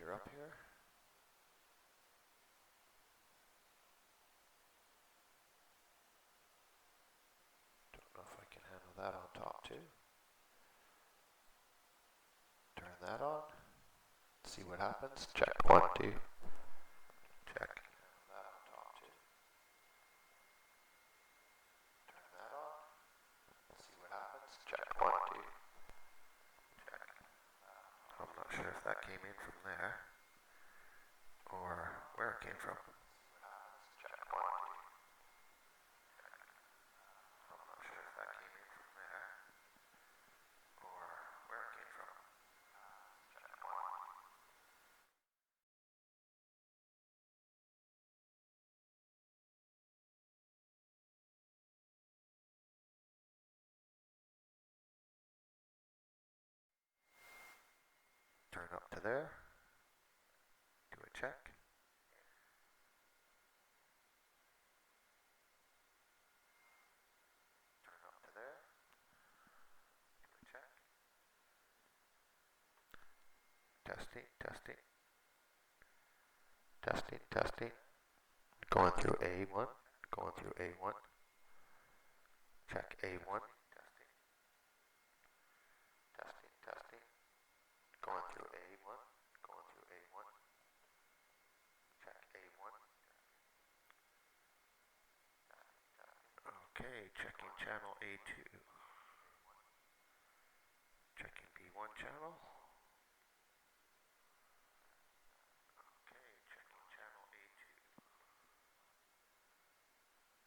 gear up here. Don't know if I can handle that on top too. Turn that on. See what happens. Check 1, 2. Check. That on top too. Turn that on. See what happens. Check 1, 2. Check. I'm not sure if that came in from there or where it came from. Check 1, 2. Check. I'm not sure if that came in from there or where it came from. Check 1. Turn up to there. Do a check. Turn up to there. Do a check. Testing, testing. Testing, testing. Going through A1. Going through A1. Check A1. Testing. Testing, testing. Going through A1. Going through A1. Check A1. Okay, checking channel A2. Checking B1 channel. Okay, checking channel A2.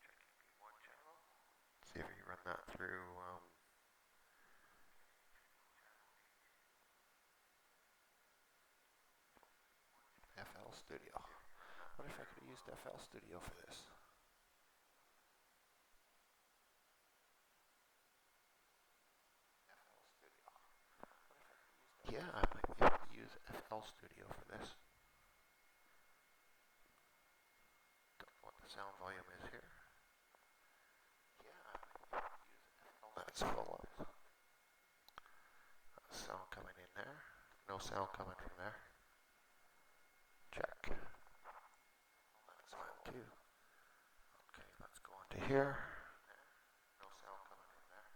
Checking B1 channel. See if you run that through FL Studio. I wonder if I could have used FL Studio for this. Yeah, I might be able to use FL Studio for this. Don't know what the sound volume is here. Yeah, I might be able to use FL. That's full up. Sound coming in there. No sound coming from there. Check. That's fine too. Okay, let's go on to here. No sound coming from there.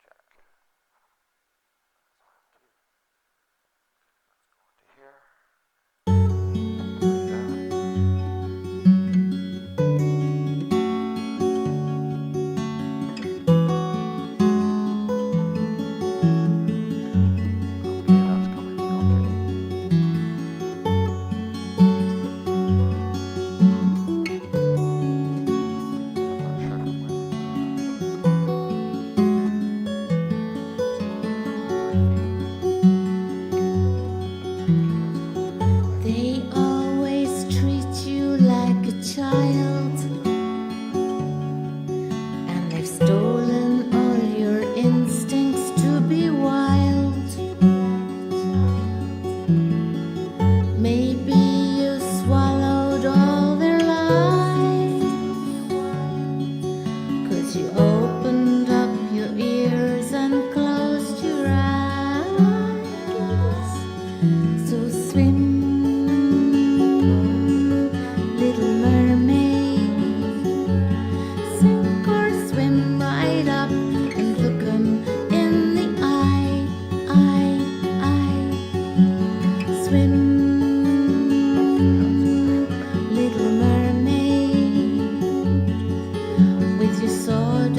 Check. That's fine too. Let's go on to here. With your sword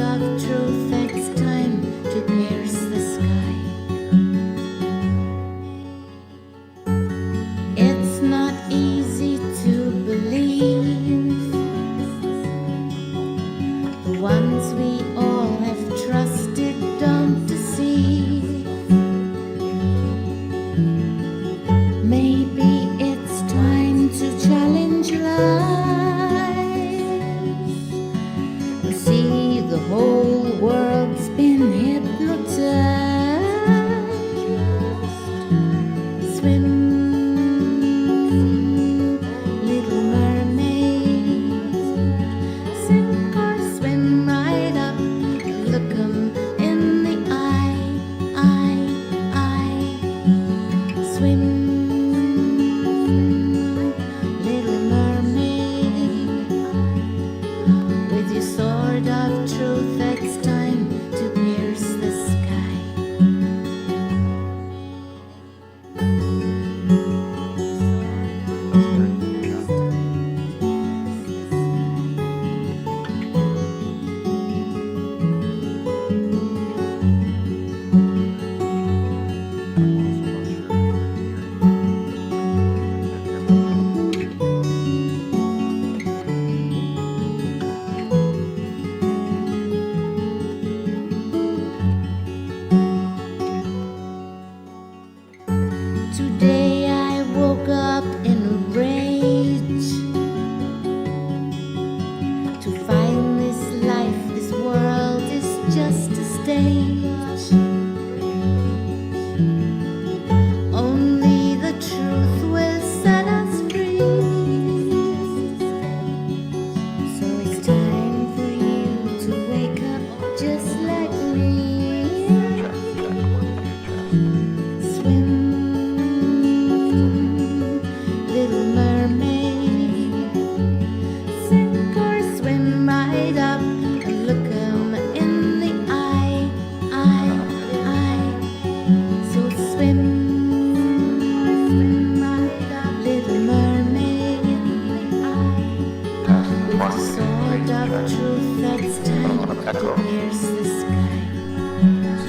echo. See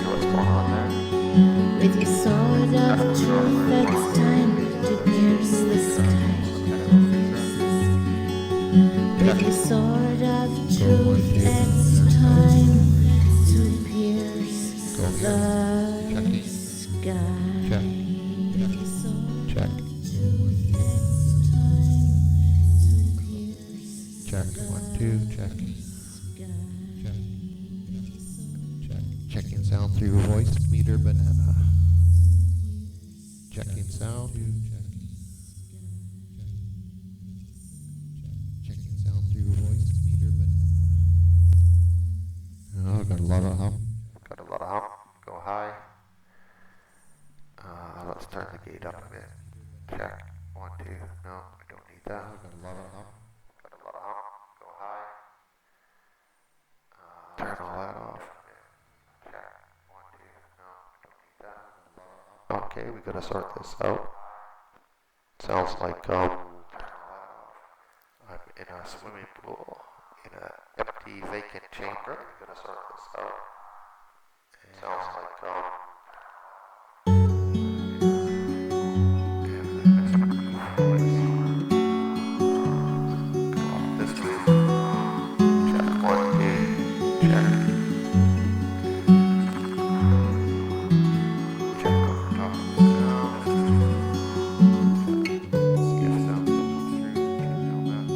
what's going on there? With your sword of truth, it's time to pierce the sky. With your sword of truth, it's time to pierce the sky. Check. Check. 1, 2, check. Check. Checking sound through voice meter banana. Checking sound. Checking sound through voice meter banana. Oh, got a lot of hum. Got a lot of hum. Go high. Let's turn the gate up a bit. Check. 1, 2. No, I don't need that. Got a lot of hum. Got a lot of hum. Go high. Turn all that off. Check. 1, 2. No, I don't need that. Okay, we gotta sort this out. Sounds like I'm in a swimming pool in an empty vacant chamber. We gotta sort this out. Sounds like this way. Check 1, 2. Check. Check over top of the sound. See if sound comes through. Check down that.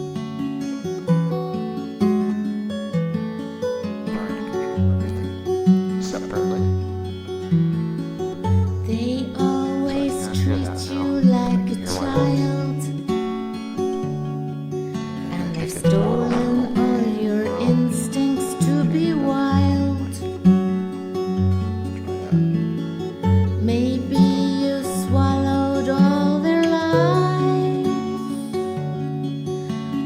Trying to get everything separately. They always treat you like a child, and they've stolen all your instincts to be wild. Maybe you swallowed all their lies,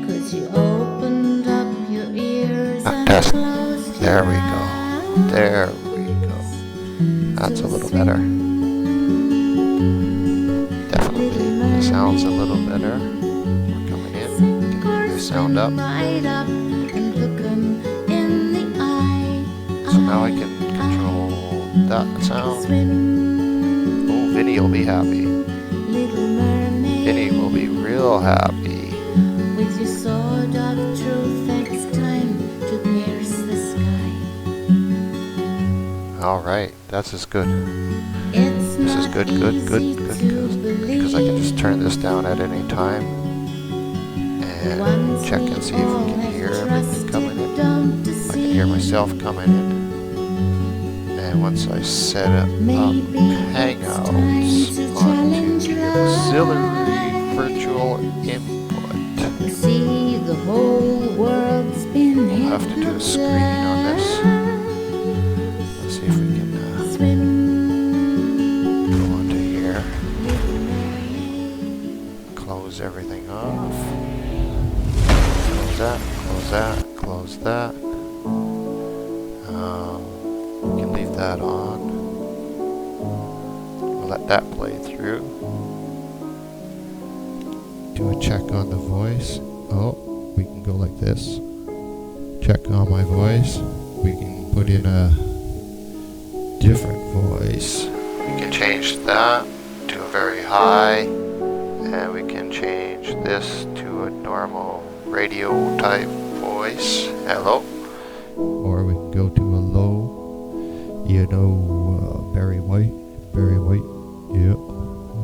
'cause you opened up your ears and closed your There we go. eyes. There we go. That's a little better. Definitely. It sounds a little better. We're coming in. Get the sound up. Right up and look 'em in the eye. So now I can control that sound. Swim, Oh, Vinny will be happy. little mermaid. Vinny will be real happy. With your sword of truth, it's time to pierce the sky. Alright, that's as good. It's This is not good. easy to Because I can just believe. turn this down at any time and Once check and see if we all can have hear everything coming in. trusted, don't I can hear deceive. myself coming in. And once I set up Maybe Hangouts it's time to onto challenge the life. auxiliary virtual input, You see, the whole world's been we'll have to do a screening on this. Let's see if we can Swim, go onto here, little mermaid. close everything off, close that, close that, close that. We can leave that on. We'll let that play through. Do a check on the voice. Oh, we can go like this. Check on my voice. We can put in a different voice. We can change that to a very high, and we can change this to a normal radio type voice. Hello. Or we can go to a low, Barry White. Yep.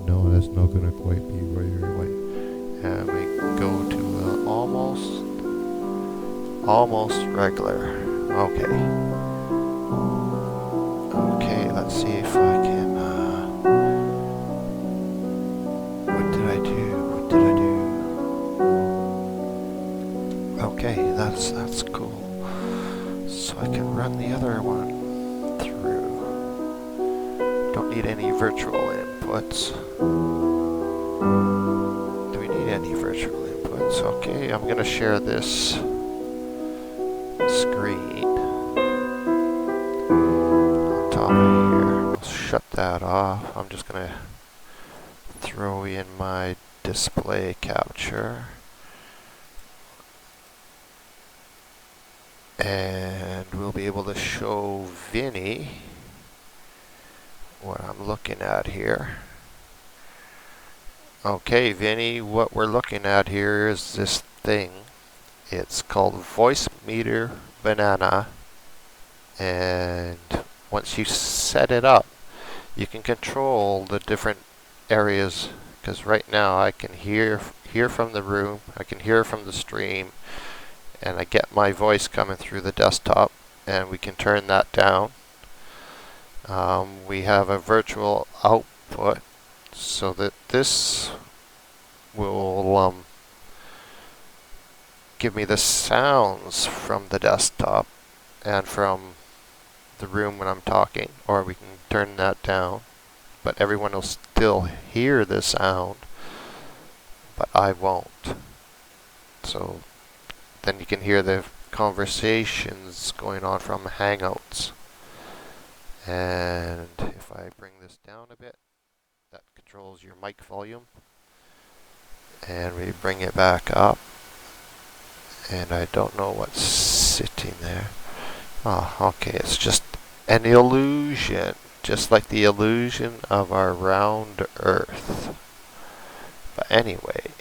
No, that's not gonna quite be Barry White. And we go to almost regular. Okay. Okay, let's see if I can, what did I do? Okay, that's cool. So I can run the other one through. Don't need any virtual inputs. Do we need any virtual inputs? Okay, I'm gonna share this screen on top of here. I'll shut that off. I'm just gonna throw in my display capture. And we'll be able to show Vinny what I'm looking at here. Okay, Vinny, what we're looking at here is this thing. It's called Voice Meter Banana. And once you set it up, you can control the different areas, because right now I can hear from the room, I can hear from the stream, and I get my voice coming through the desktop, and we can turn that down. We have a virtual output so that this will give me the sounds from the desktop and from the room when I'm talking, or we can turn that down, but everyone will still hear the sound, but I won't. So then you can hear the conversations going on from Hangouts. And if I bring this down a bit, that controls your mic volume. And we bring it back up. And I don't know what's sitting there. Oh, okay, it's just an illusion. Just like the illusion of our round Earth. But anyway,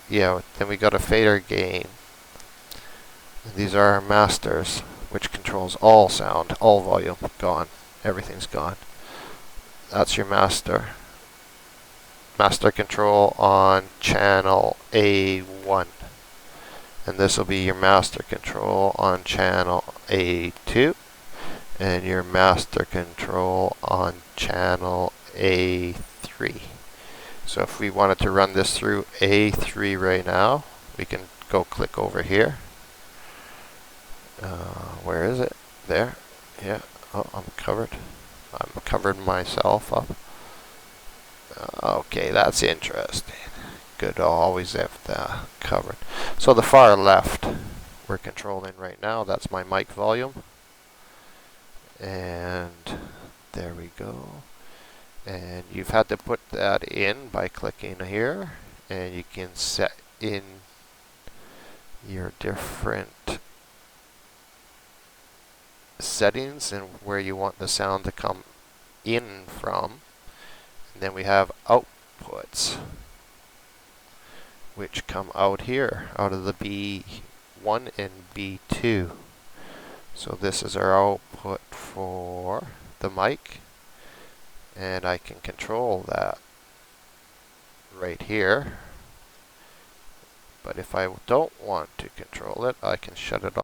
yeah, then we got a fader gain. These are our masters, which controls all sound, all volume, gone. Everything's gone. That's your master. Master control on channel A1. And this will be your master control on channel A2. And your master control on channel A3. So if we wanted to run this through A3 right now, we can go click over here. Where is it? There. Yeah. Oh, I'm covered. I'm covered myself up. Okay, that's interesting. Good. I'll always have that covered. So the far left we're controlling right now. That's my mic volume. And there we go. And you've had to put that in by clicking here. And you can set in your different settings and where you want the sound to come in from. And then we have outputs, which come out here, out of the B1 and B2. So this is our output for the mic, and I can control that right here. But if I don't want to control it, I can shut it off.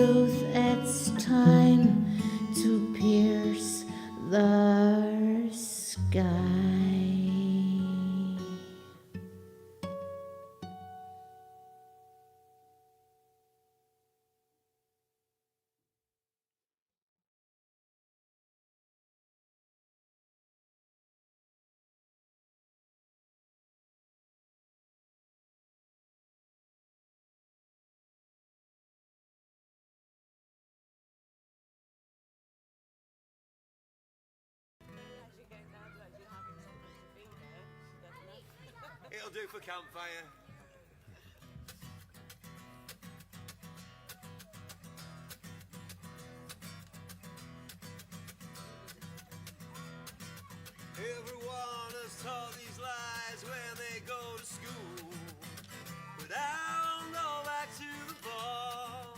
truth, it's time to pierce the sky. It'll do for campfire. Everyone has taught these lies when they go to school, but I'll go back to the ball.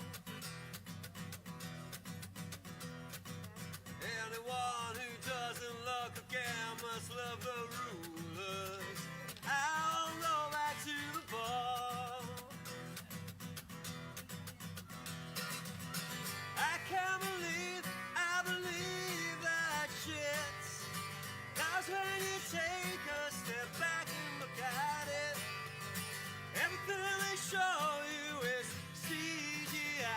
Anyone who doesn't look again must love the rulers. I'll go back to the ball. I believe that shit. 'Cause when you take a step back and look at it, everything they show you is CGI.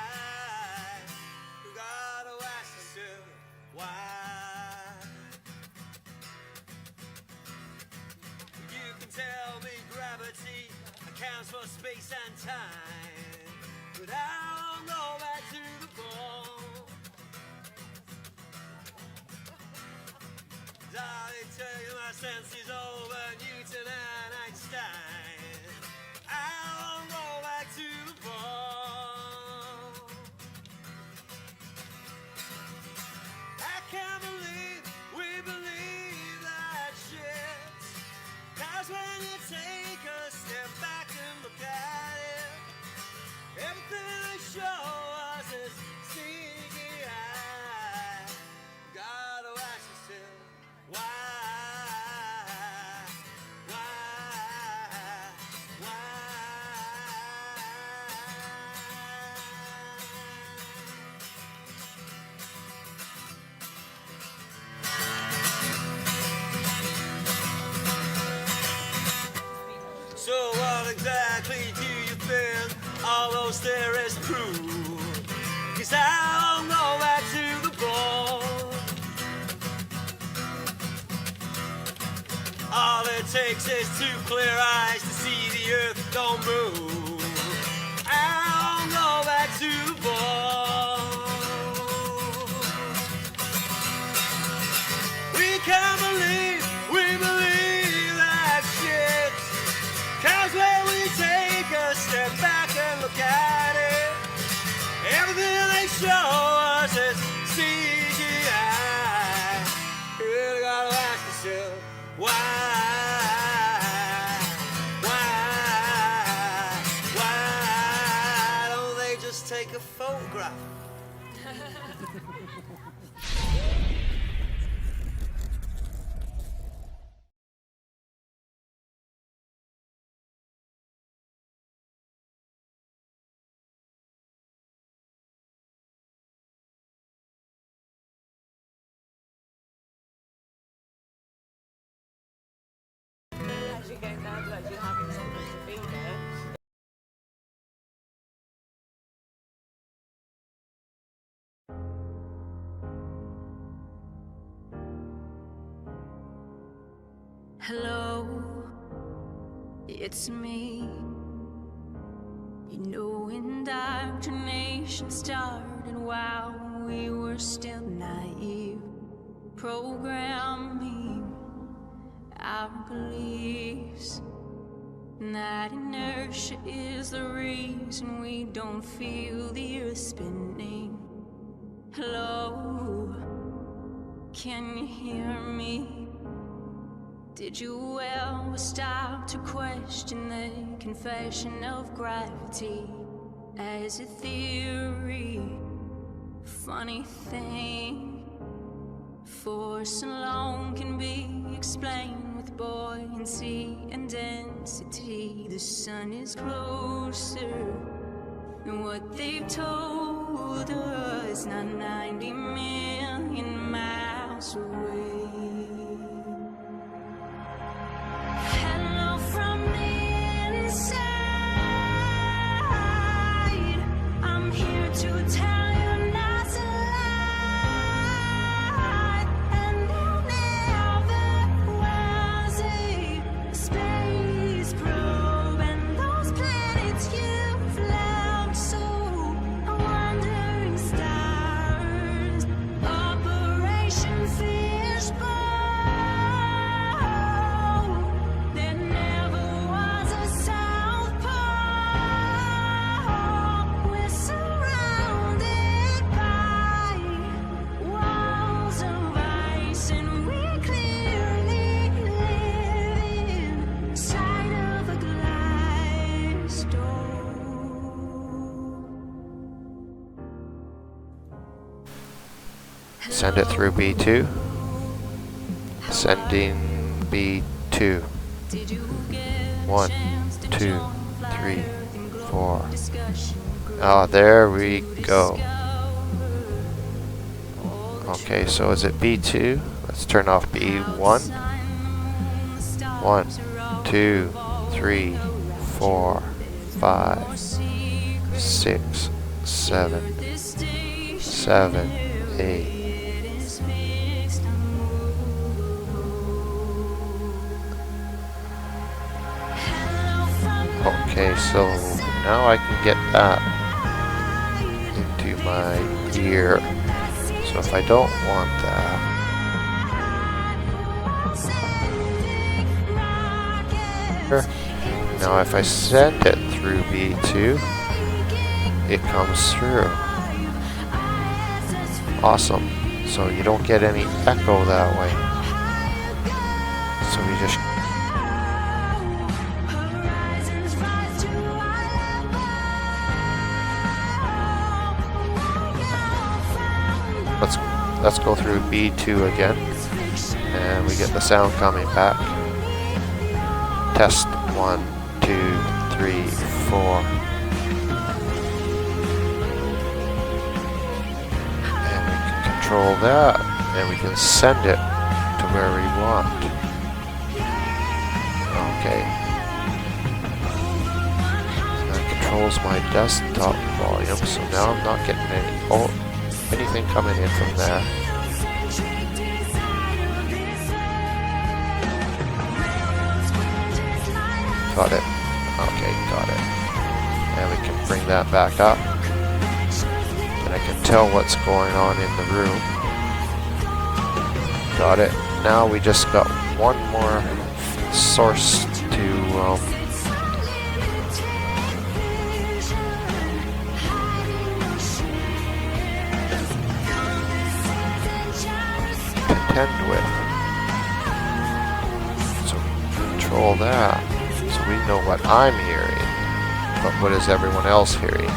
You gotta ask yourself why. You can tell me gravity accounts for space and time, but I'll go back to the ball. I tell you my sense is over Newton and Einstein. I'll go back to the ball. I can't believe we believe that shit. 'Cause when you take a step back and look at it, everything they show us is CGI. Gotta ask yourself why. So what exactly do you think all those theories prove? 'Cause I'll go back to the ball. All it takes is two clear eyes to see the earth don't move. I'll go back to the ball. We can't believe that shit. 'Cause when we take a step back and look at it, everything they show us is CGI. You gotta ask yourself why. Why don't they just take a photograph? Hello, it's me. You know, indoctrination started while we were still naive, programming our beliefs. And that inertia is the reason we don't feel the earth spinning. Hello, can you hear me? Did you ever stop to question the confession of gravity as a theory? Funny thing, force alone can be explained with buoyancy and density. The sun is closer than what they've told older, it's not 90 million miles away. Hello from the inside. I'm here to tell you not to lie. And there never was a space probe, and those planets you've left so wandering stars. Operation Fishbowl. There never was a South Pole. We're surrounded by walls of ice, and we clearly live inside of a glass door. Send it through B2. Sending B2. 1, 2, 3, 4. Ah, there we go. Okay, so is it B2? Let's turn off B1. 1, 2, 3, 4, 5, 6, 7, 8. Okay, so now I can get that into my ear. So if I don't want that, now if I send it through B2, it comes through. Awesome. So you don't get any echo that way. So we just let's go through B2 again, and we get the sound coming back. Test 1, 2, 3, 4. And we can control that, and we can send it to where we want. Okay. That controls my desktop volume, so now I'm not getting anything coming in from there. Got it. Okay, got it. And we can bring that back up. And I can tell what's going on in the room. Got it. Now we just got one more source to contend with. So control that. So we know what I'm hearing, but what is everyone else hearing?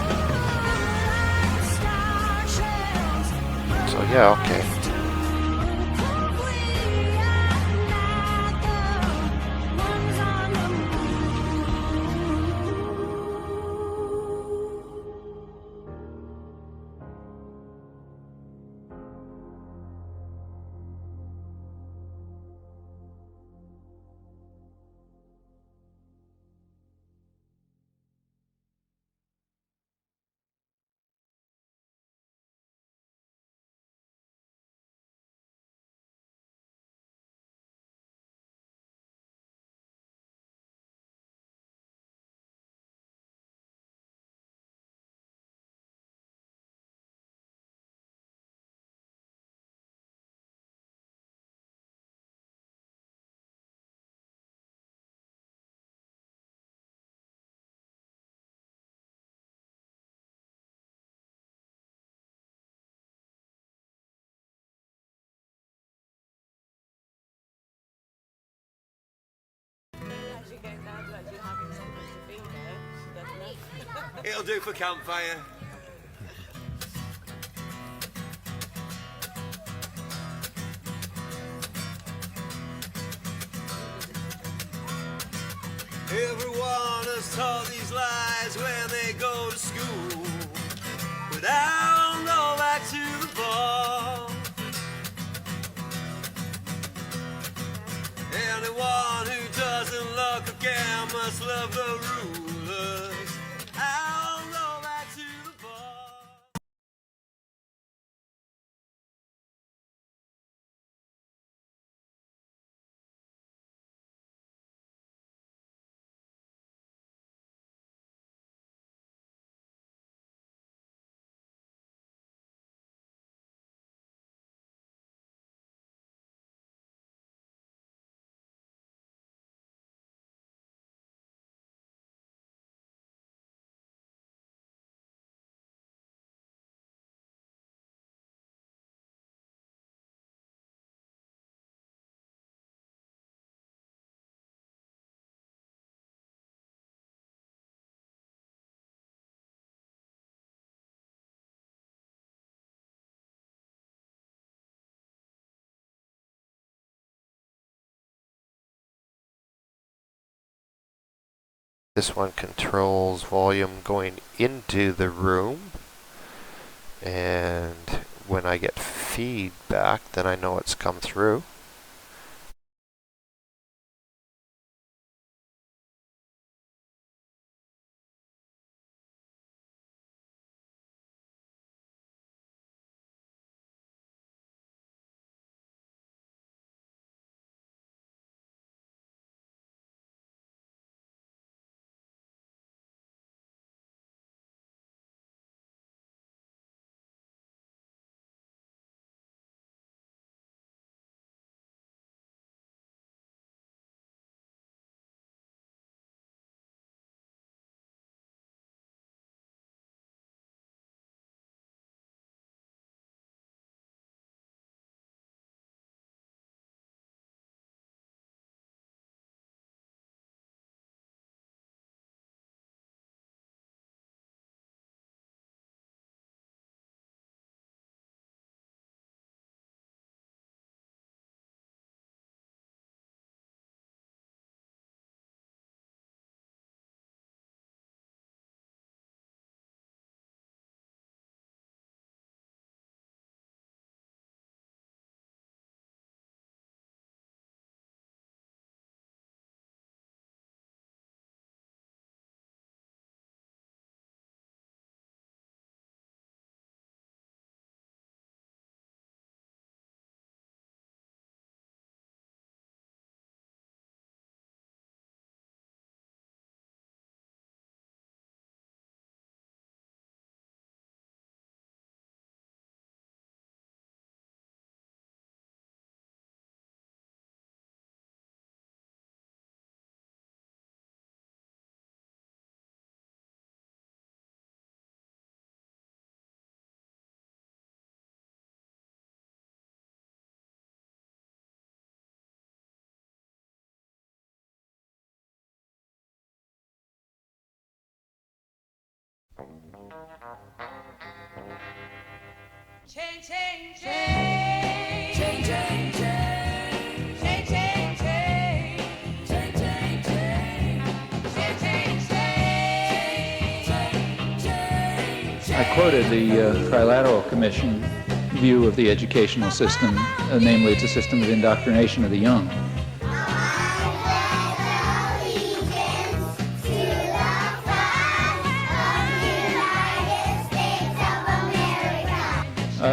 So yeah, okay. It'll do for campfire. Everyone has taught these lies when they go to school, but I scam must love the rulers. I'll go back to the bar. This one controls volume going into the room, and when I get feedback, then I know it's come through. Change, change, change. Change, change, change. Change, change, change. Change, change, change. Change, change, change. I quoted the Trilateral Commission view of the educational system, namely it's a system of indoctrination of the young.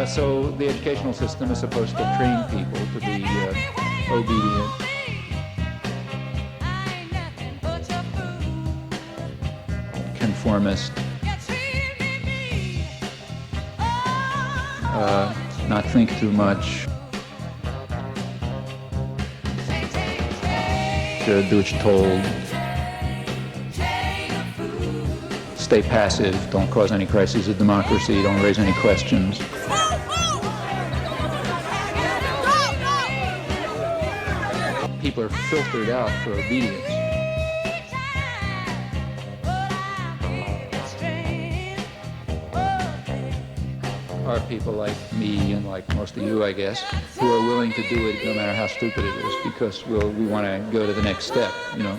So the educational system is supposed to train people to be obedient, conformist, not think too much, to do what you're told, stay passive, don't cause any crises of democracy, don't raise any questions. People are filtered out for obedience. Are people like me and like most of you, I guess, who are willing to do it no matter how stupid it is, because we want to go to the next step, you know.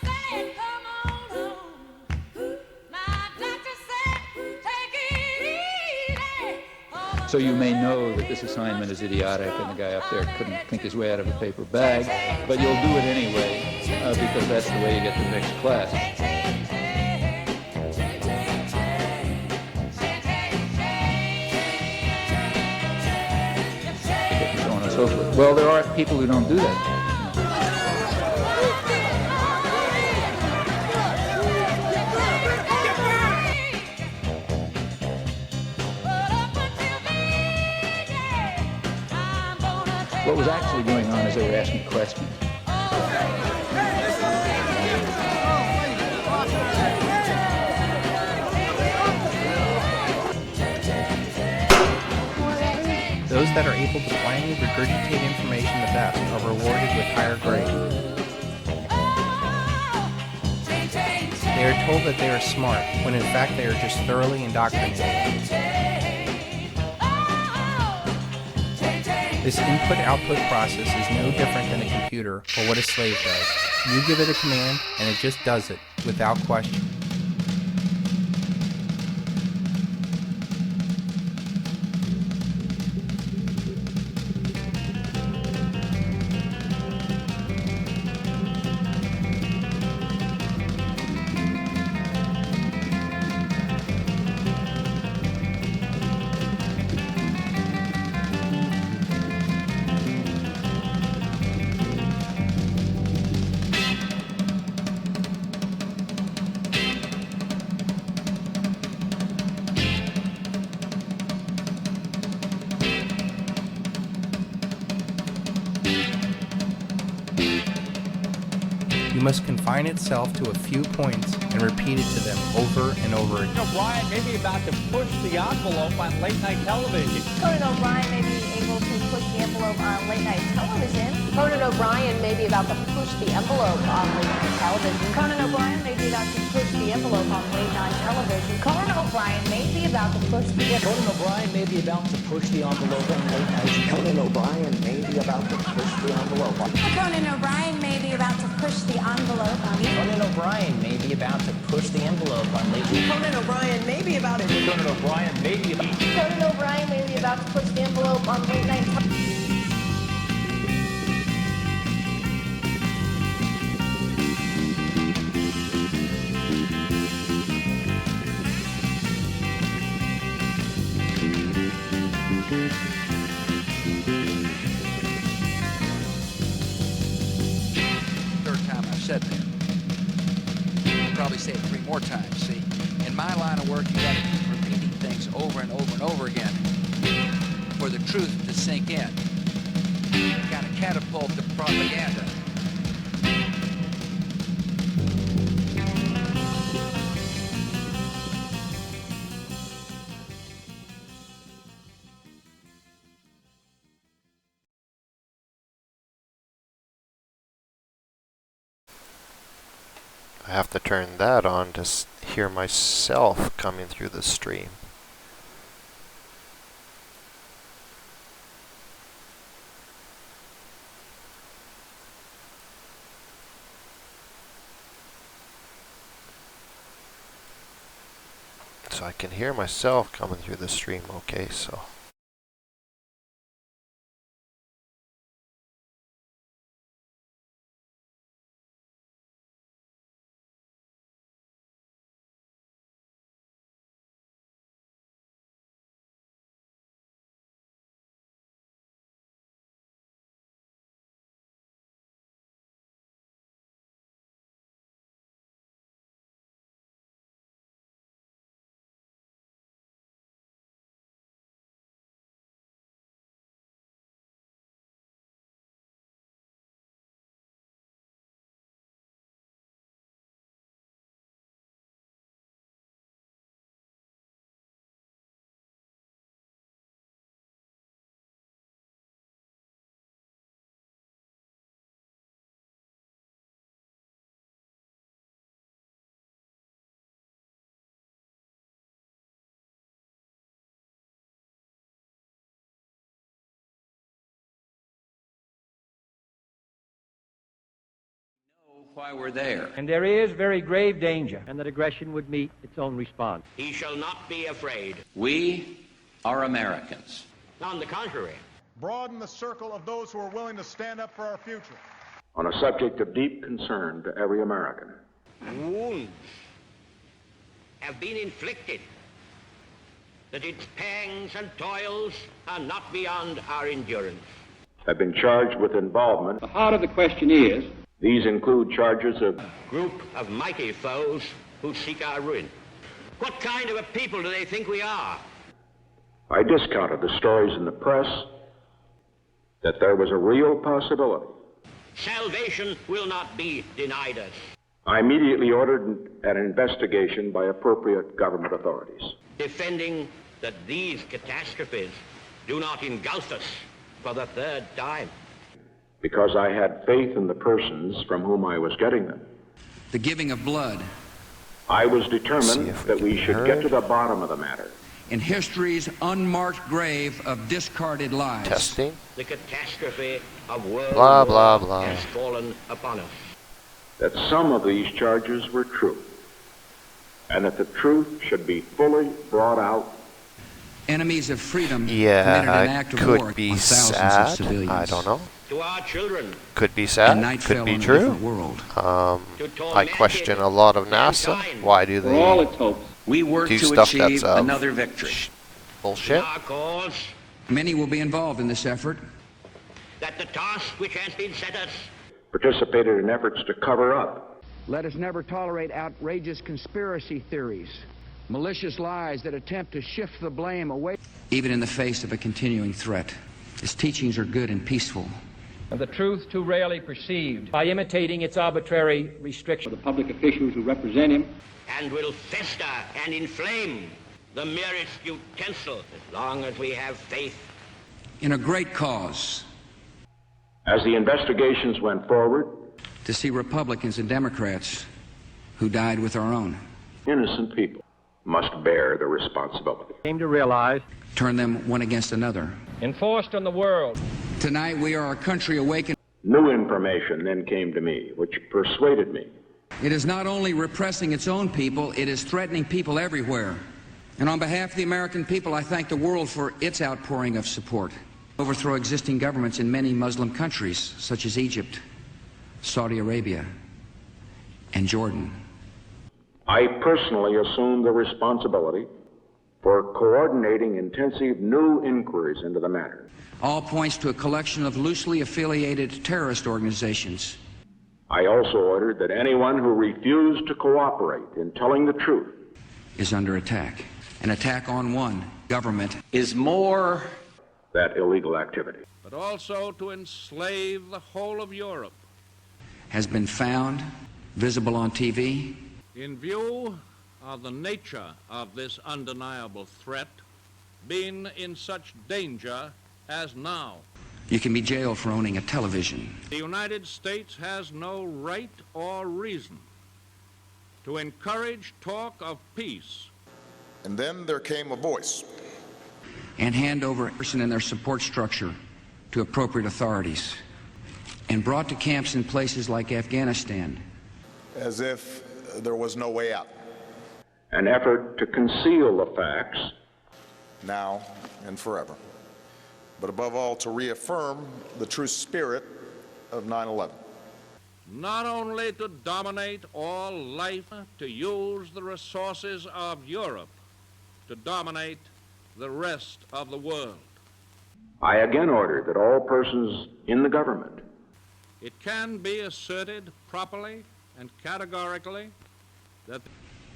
So you may know that this assignment is idiotic and the guy up there couldn't think his way out of a paper bag, but you'll do it anyway. because that's the way you get the mixed class. So on and so forth. Well, there are people who don't do that. What was actually going on is they were asking questions. Those that are able to blindly regurgitate information the best are rewarded with higher grades. They are told that they are smart, when in fact they are just thoroughly indoctrinated. This input-output process is no different than a computer or what a slave does. You give it a command, and it just does it, without question. You must confine itself to a few points and repeat it to them over and over again. O'Brien may be about to push the envelope on late-night television. Conan O'Brien may be able to push the envelope on late-night television. Conan O'Brien may be about to push the envelope on late-night television. Conan O'Brien may be about to push the envelope on late-night television. Conan O'Brien may be about to push the envelope. Conan O'Brien may be about to push the envelope on late-night. Conan O'Brien may be about to push the envelope. Conan O'Brien may be about to push the envelope on Conan O'Brien may be about to push the envelope on late-night. Conan O'Brien may be about to Conan O'Brien may be about Conan O'Brien may be about to push the envelope on late-night television. Said that. I'll probably say it 3 more times. See, in my line of work, you got to keep repeating things over and over and over again for the truth to sink in. Kind of catapult the propaganda. I have to turn that on to hear myself coming through the stream. So I can hear myself coming through the stream, okay, so. Why we're there. And there is very grave danger, and that aggression would meet its own response. He shall not be afraid. We are Americans. On the contrary. Broaden the circle of those who are willing to stand up for our future. on a subject of deep concern to every American. Wounds have been inflicted, that its pangs and toils are not beyond our endurance. Have been charged with involvement. The heart of the question is, These include charges of Group of mighty foes who seek our ruin. What kind of a people do they think we are? I discounted the stories in the press that there was a real possibility. Salvation will not be denied us. I immediately ordered an investigation by appropriate government authorities. Defending that these catastrophes do not engulf us for the third time. Because I had faith in the persons from whom I was getting them. The giving of blood. I was determined that we should get to the bottom of the matter. In history's unmarked grave of discarded lives. Testing. The catastrophe of world Blah, war blah, blah. has fallen upon us. That some of these charges were true, and that the truth should be fully brought out. Enemies of freedom committed Yeah, an act of could war be on thousands sad. of civilians. I don't know. To our children, Could be And sad. night fell Could be on a true. different world. I question a lot of NASA. Why do for all they its hopes, We work do to stuff achieve that's another victory. bullshit? our cause, Many will be involved in this effort. that the task which has been set us Participated in efforts to cover up. Let us never tolerate outrageous conspiracy theories, malicious lies that attempt to shift the blame away. Even in the face of a continuing threat. His teachings are good and peaceful. and the truth too rarely perceived by imitating its arbitrary restriction. The public officials who represent him and will fester and inflame the merest utensil as long as we have faith. In a great cause. As the investigations went forward, To see Republicans and Democrats who died with our own. innocent people must bear the responsibility. came to realize, Turn them one against another. enforced on the world, Tonight we are a country awakened. New information then came to me, which persuaded me. It is not only repressing its own people, it is threatening people everywhere. And on behalf of the American people, I thank the world for its outpouring of support. Overthrow existing governments in many Muslim countries, such as Egypt, Saudi Arabia, and Jordan. I personally assumed the responsibility for coordinating intensive new inquiries into the matter. All points to a collection of loosely affiliated terrorist organizations. I also ordered that anyone who refused to cooperate in telling the truth Is under attack. An attack on one government Is more that illegal activity. but also to enslave the whole of Europe. has been found, visible on TV. In view of the nature of this undeniable threat, being in such danger as now, You can be jailed for owning a television. the United States has no right or reason to encourage talk of peace. And then there came a voice. And hand over a person and their support structure to appropriate authorities. And brought to camps in places like Afghanistan. As if there was no way out. An effort to conceal the facts. Now and forever. But above all, to reaffirm the true spirit of 9/11. Not only to dominate all life, to use the resources of Europe to dominate the rest of the world. I again ordered that all persons in the government It can be asserted properly and categorically that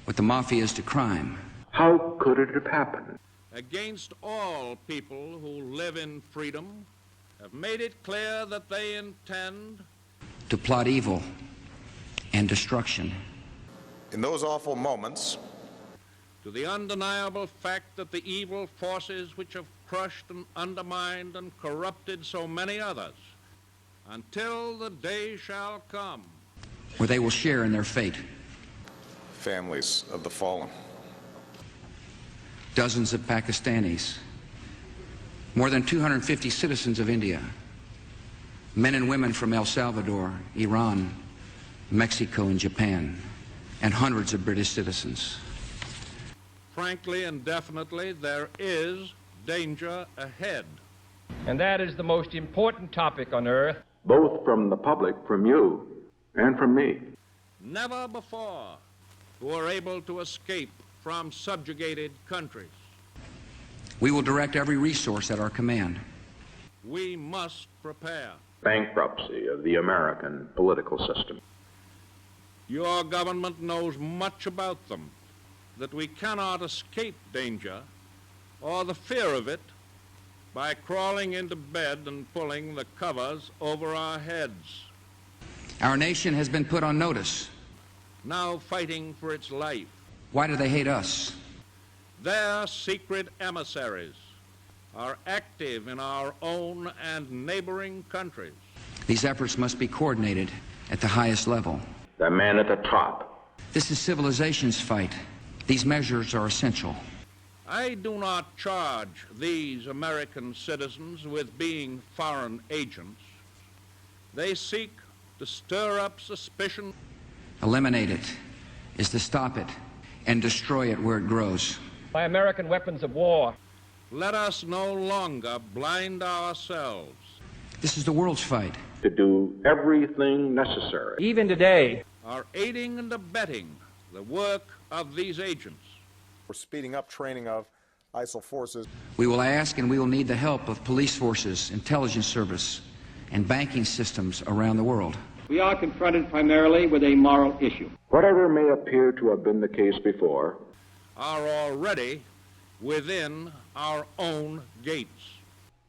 What the mafia is to crime. How could it have happened? against all people who live in freedom have made it clear that they intend To plot evil and destruction. In those awful moments, to the undeniable fact that the evil forces which have crushed and undermined and corrupted so many others, until the day shall come Where they will share in their fate. families of the fallen. Dozens of Pakistanis. More than 250 citizens of India. Men and women from El Salvador, Iran, Mexico, and Japan. And hundreds of British citizens. frankly and definitely, there is danger ahead. and that is the most important topic on earth. both from the public, from you, and from me. Never before were able to escape from subjugated countries. We will direct every resource at our command. We must prepare. Bankruptcy of the American political system. Your government knows much about them, that we cannot escape danger or the fear of it by crawling into bed and pulling the covers over our heads. Our nation has been put on notice. Now fighting for its life. Why do they hate us? Their secret emissaries are active in our own and neighboring countries. These efforts must be coordinated at the highest level. The man at the top. This is civilization's fight. These measures are essential. I do not charge these American citizens with being foreign agents. They seek to stir up suspicion. Eliminate it is to stop it and destroy it where it grows. By American weapons of war. Let us no longer blind ourselves. This is the world's fight. To do everything necessary. Even today. Are aiding and abetting the work of these agents. We're speeding up training of ISIL forces. We will ask and we will need the help of police forces, intelligence service, and banking systems around the world. We are confronted primarily with a moral issue. Whatever may appear to have been the case before, are already within our own gates.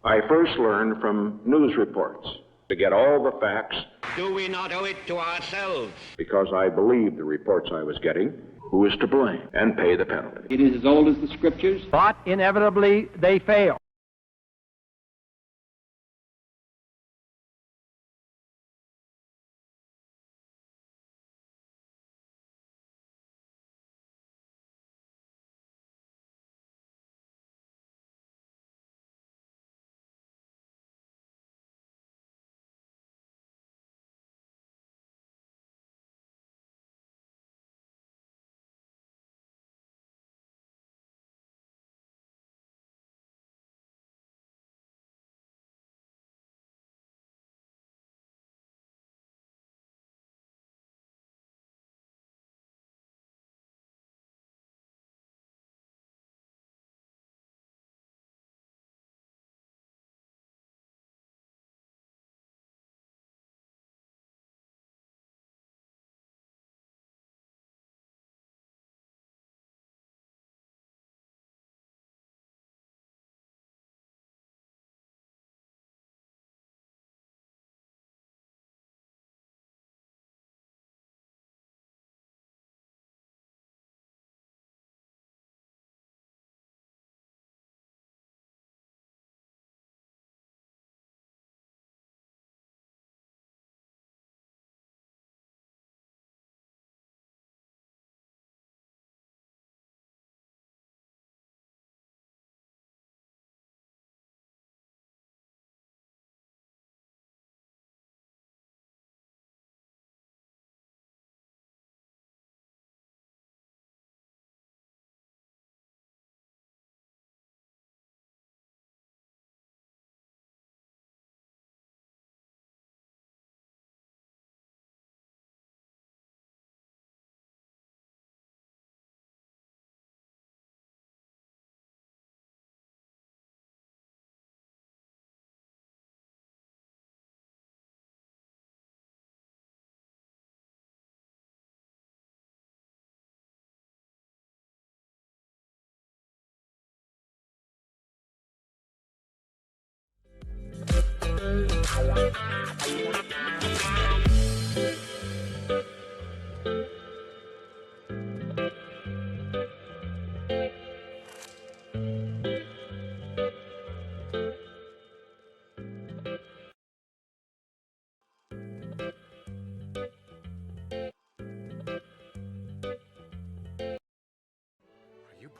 I first learned from news reports to get all the facts. Do we not owe it to ourselves? Because I believed the reports I was getting, who is to blame, and pay the penalty. It is as old as the scriptures, but inevitably they fail.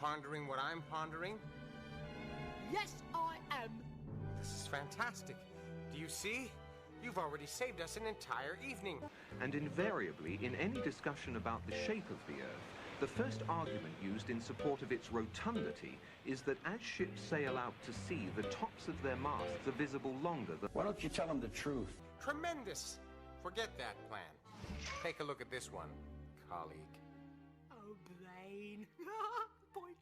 Pondering what I'm pondering? Yes, I am. This is fantastic. Do you see? You've already saved us an entire evening. And invariably, in any discussion about the shape of the Earth, the first argument used in support of its rotundity is that as ships sail out to sea, the tops of their masts are visible longer than... Why don't you tell them the truth? Tremendous. Forget that plan. Take a look at this one, colleague. Oh, brain. Point.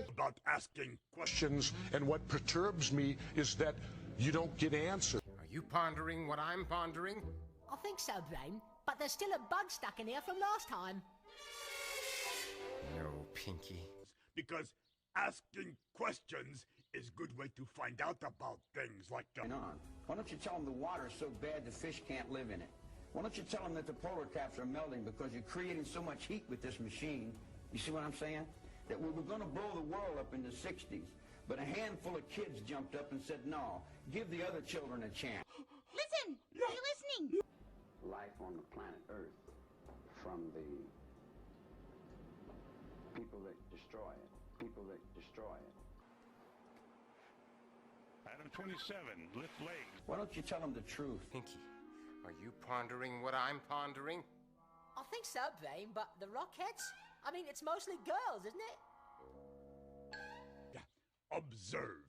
About asking questions, and what perturbs me is that you don't get answers. Are you pondering what I'm pondering? I think so, Brain. But there's still a bug stuck in here from last time. No, Pinky. Because asking questions is a good way to find out about things like that. Why don't you tell them the water's so bad the fish can't live in it? Why don't you tell them that the polar caps are melting because you're creating so much heat with this machine? You see what I'm saying? That we were going to blow the world up in the 60s. But a handful of kids jumped up and said, no, give the other children a chance. Listen! Are you listening? Life on the planet Earth, from the people that destroy it, Item 27, lift legs. Why don't you tell them the truth? Pinky, are you pondering what I'm pondering? I think so, Brain, but the Rockettes? I mean, it's mostly girls, isn't it? Observe.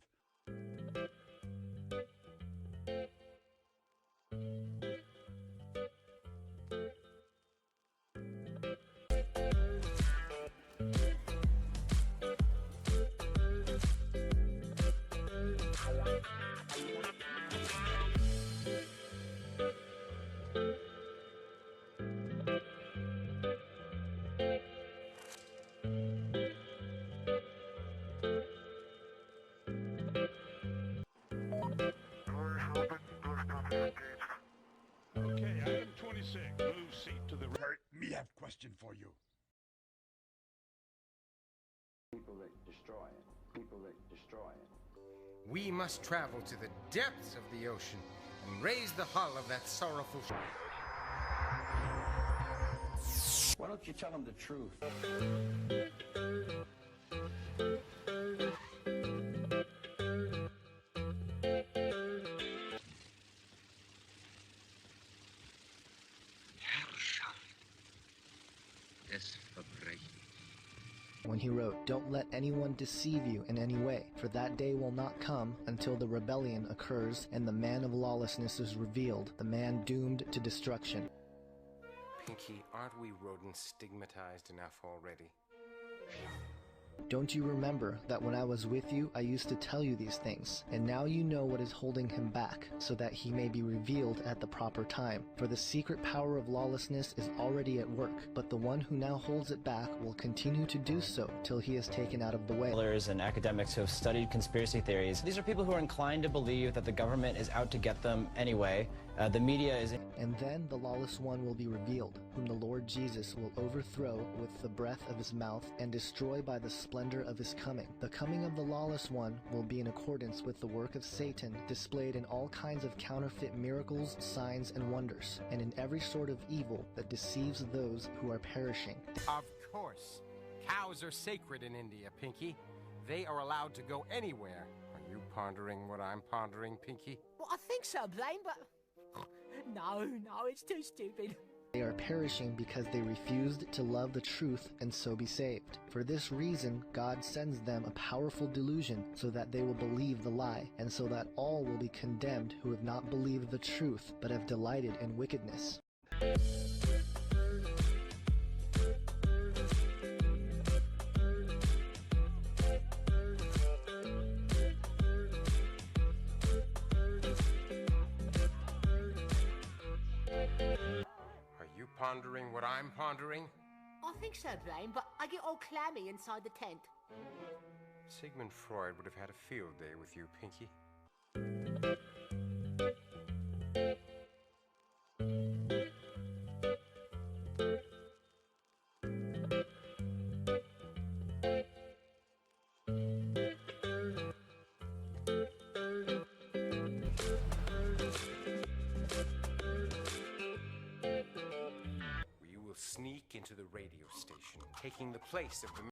Okay, item 26. Move seat to the right. Me have question for you. People that destroy it. We must travel to the depths of the ocean and raise the hull of that sorrowful ship. Why don't you tell them the truth? When he wrote, "Don't let anyone deceive you in any way, for that day will not come until the rebellion occurs and the man of lawlessness is revealed, the man doomed to destruction." Pinky, aren't we rodents stigmatized enough already? Don't you remember that when I was with you, I used to tell you these things, and now you know what is holding him back, so that he may be revealed at the proper time. For the secret power of lawlessness is already at work, but the one who now holds it back will continue to do so till he is taken out of the way. And academics who have studied conspiracy theories. These are people who are inclined to believe that the government is out to get them anyway. The media is... And then the lawless one will be revealed, whom the Lord Jesus will overthrow with the breath of his mouth and destroy by the splendor of his coming. The coming of the lawless one will be in accordance with the work of Satan, displayed in all kinds of counterfeit miracles, signs, and wonders, and in every sort of evil that deceives those who are perishing. Of course. Cows are sacred in India, Pinky. They are allowed to go anywhere. Are you pondering what I'm pondering, Pinky? Well, I think so, Brain, but... No, it's too stupid. They are perishing because they refused to love the truth and so be saved. For this reason, God sends them a powerful delusion so that they will believe the lie, and so that all will be condemned who have not believed the truth but have delighted in wickedness. Pondering what I'm pondering? I think so, Brain, but I get all clammy inside the tent. Sigmund Freud would have had a field day with you, Pinky. Sneak into the radio station, taking the place of the